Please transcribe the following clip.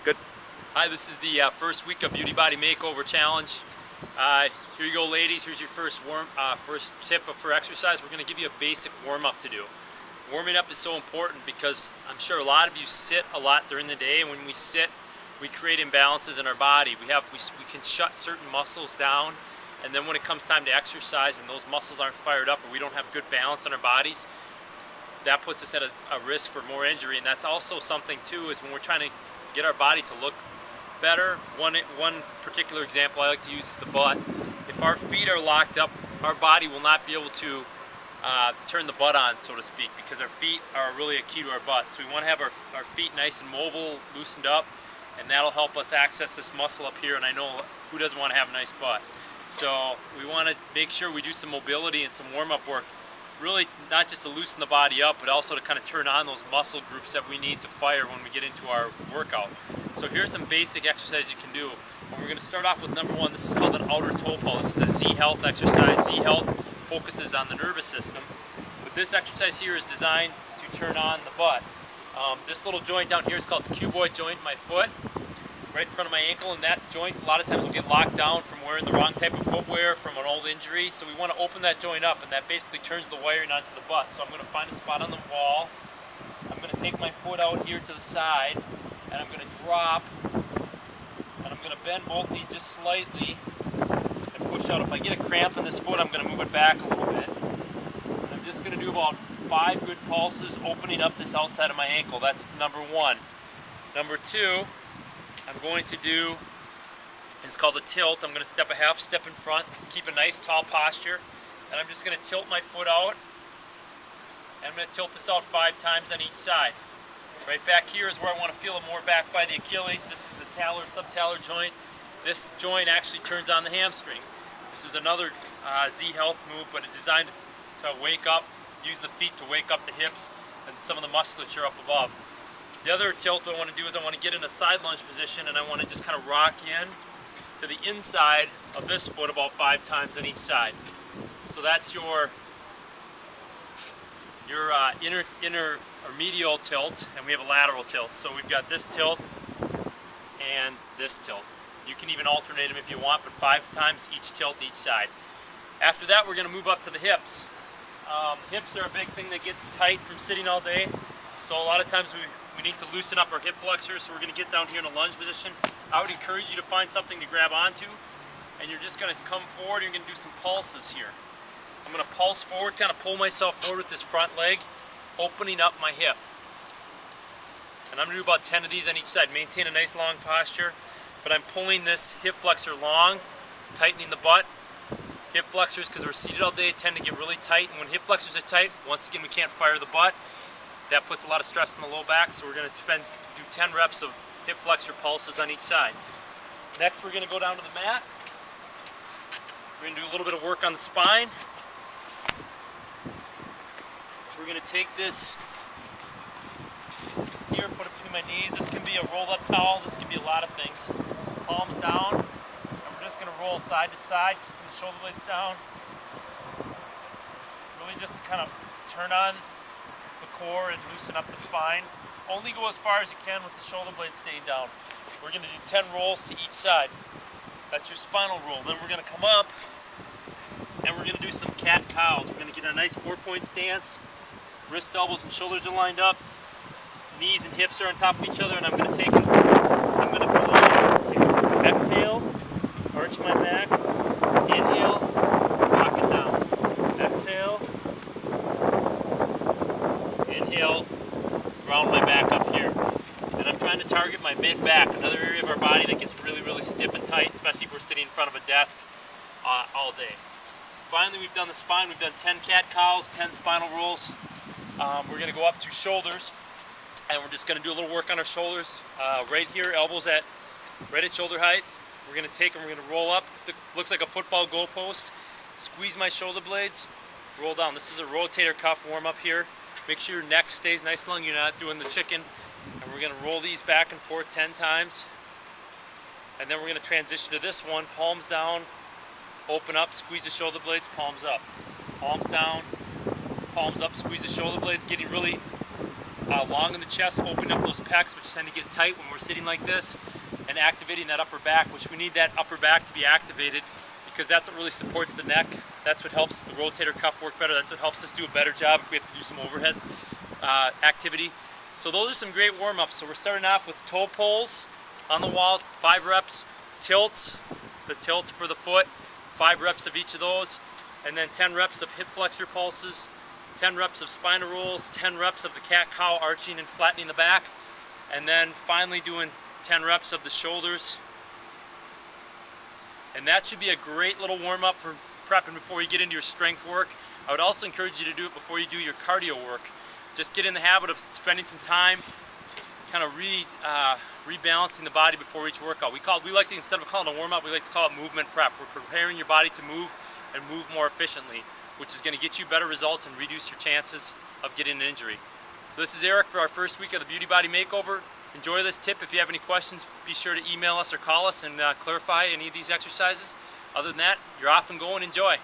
Good. Hi, this is the first week of Beauty Body Makeover Challenge. Here you go, ladies. Here's your first tip for exercise. We're going to give you a basic warm-up to do. Warming up is so important because I'm sure a lot of you sit a lot during the day, and when we sit, we create imbalances in our body. We can shut certain muscles down, and then when it comes time to exercise and those muscles aren't fired up or we don't have good balance in our bodies, that puts us at a risk for more injury. And that's also something too, is when we're trying to get our body to look better. One particular example I like to use is the butt. If our feet are locked up, our body will not be able to turn the butt on, so to speak, because our feet are really a key to our butt. So we want to have our feet nice and mobile, loosened up, and that'll help us access this muscle up here. And I know who doesn't want to have a nice butt. So we want to make sure we do some mobility and some warm-up work, really not just to loosen the body up, but also to kind of turn on those muscle groups that we need to fire when we get into our workout. So here's some basic exercises you can do. And we're going to start off with number one. This is called an outer toe pull. This is a Z Health exercise. Z Health focuses on the nervous system, but this exercise here is designed to turn on the butt. This little joint down here is called the cuboid joint in my foot, right in front of my ankle, and that joint a lot of times will get locked down from wearing the wrong type of footwear from an old injury. So we want to open that joint up, and that basically turns the wiring onto the butt. So I'm going to find a spot on the wall. I'm going to take my foot out here to the side, and I'm going to drop, and I'm going to bend both knees just slightly and push out. If I get a cramp in this foot, I'm going to move it back a little bit. And I'm just going to do about 5 good pulses opening up this outside of my ankle. That's number one. Number two, I'm going to do, it's called a tilt. I'm going to step a half step in front, keep a nice tall posture, and I'm just going to tilt my foot out, and I'm going to tilt this out 5 times on each side. Right back here is where I want to feel it more back by the Achilles. This is the talar subtalar joint. This joint actually turns on the hamstring. This is another Z Health move, but it's designed to wake up, use the feet to wake up the hips and some of the musculature up above. The other tilt I want to do is I want to get in a side lunge position, and I want to just kind of rock in to the inside of this foot about 5 times on each side. So that's your inner or medial tilt, and we have a lateral tilt. So we've got this tilt and this tilt. You can even alternate them if you want, but 5 times each tilt each side. After that, we're going to move up to the hips. Hips are a big thing that get tight from sitting all day. So a lot of times we need to loosen up our hip flexors, so we're going to get down here in a lunge position. I would encourage you to find something to grab onto, and you're just going to come forward. You're going to do some pulses here. I'm going to pulse forward, kind of pull myself forward with this front leg, opening up my hip. And I'm going to do about 10 of these on each side. Maintain a nice long posture, but I'm pulling this hip flexor long, tightening the butt. Hip flexors, because we're seated all day, tend to get really tight, and when hip flexors are tight, once again, we can't fire the butt. That puts a lot of stress on the low back, so we're going to do 10 reps of hip flexor pulses on each side. Next, we're going to go down to the mat. We're going to do a little bit of work on the spine. We're going to take this here, put it between my knees. This can be a roll-up towel. This can be a lot of things. Palms down, and we're just going to roll side to side, keeping the shoulder blades down. Really just to kind of turn on the core and loosen up the spine. Only go as far as you can with the shoulder blades staying down. We're going to do 10 rolls to each side. That's your spinal roll. Then we're going to come up and we're going to do some cat-cows. We're going to get a nice 4-point stance. Wrist, elbows, and shoulders are lined up. Knees and hips are on top of each other, and I'm going to take it. I'm going to exhale, arch my back, inhale, rock it down. Exhale. Inhale, round my back up here. And I'm trying to target my mid-back, another area of our body that gets really, really stiff and tight, especially if we're sitting in front of a desk all day. Finally, we've done the spine. We've done 10 cat-cows, 10 spinal rolls. We're going to go up to shoulders, and we're just going to do a little work on our shoulders. Right here, elbows right at shoulder height. We're going to take and we're going to roll up. It looks like a football goalpost. Squeeze my shoulder blades, roll down. This is a rotator cuff warm-up here. Make sure your neck stays nice and long. You're not doing the chicken. And we're going to roll these back and forth 10 times. And then we're going to transition to this one. Palms down, open up, squeeze the shoulder blades, palms up. Palms down, palms up, squeeze the shoulder blades, getting really long in the chest, opening up those pecs, which tend to get tight when we're sitting like this, and activating that upper back, which we need that upper back to be activated because that's what really supports the neck. That's what helps the rotator cuff work better. That's what helps us do a better job if we have to do some overhead activity. So those are some great warm-ups. So we're starting off with toe pulls on the wall, 5 reps, tilts, the tilts for the foot, 5 reps of each of those, and then 10 reps of hip flexor pulses, 10 reps of spinal rolls, 10 reps of the cat-cow arching and flattening the back, and then finally doing 10 reps of the shoulders. And that should be a great little warm-up for prepping before you get into your strength work. I would also encourage you to do it before you do your cardio work. Just get in the habit of spending some time kind of rebalancing the body before each workout. We like to, instead of calling it a warm-up, we like to call it movement prep. We're preparing your body to move and move more efficiently, which is going to get you better results and reduce your chances of getting an injury. So this is Eric for our first week of the Beauty Body Makeover. Enjoy this tip. If you have any questions, be sure to email us or call us and clarify any of these exercises. Other than that, you're off and go and enjoy.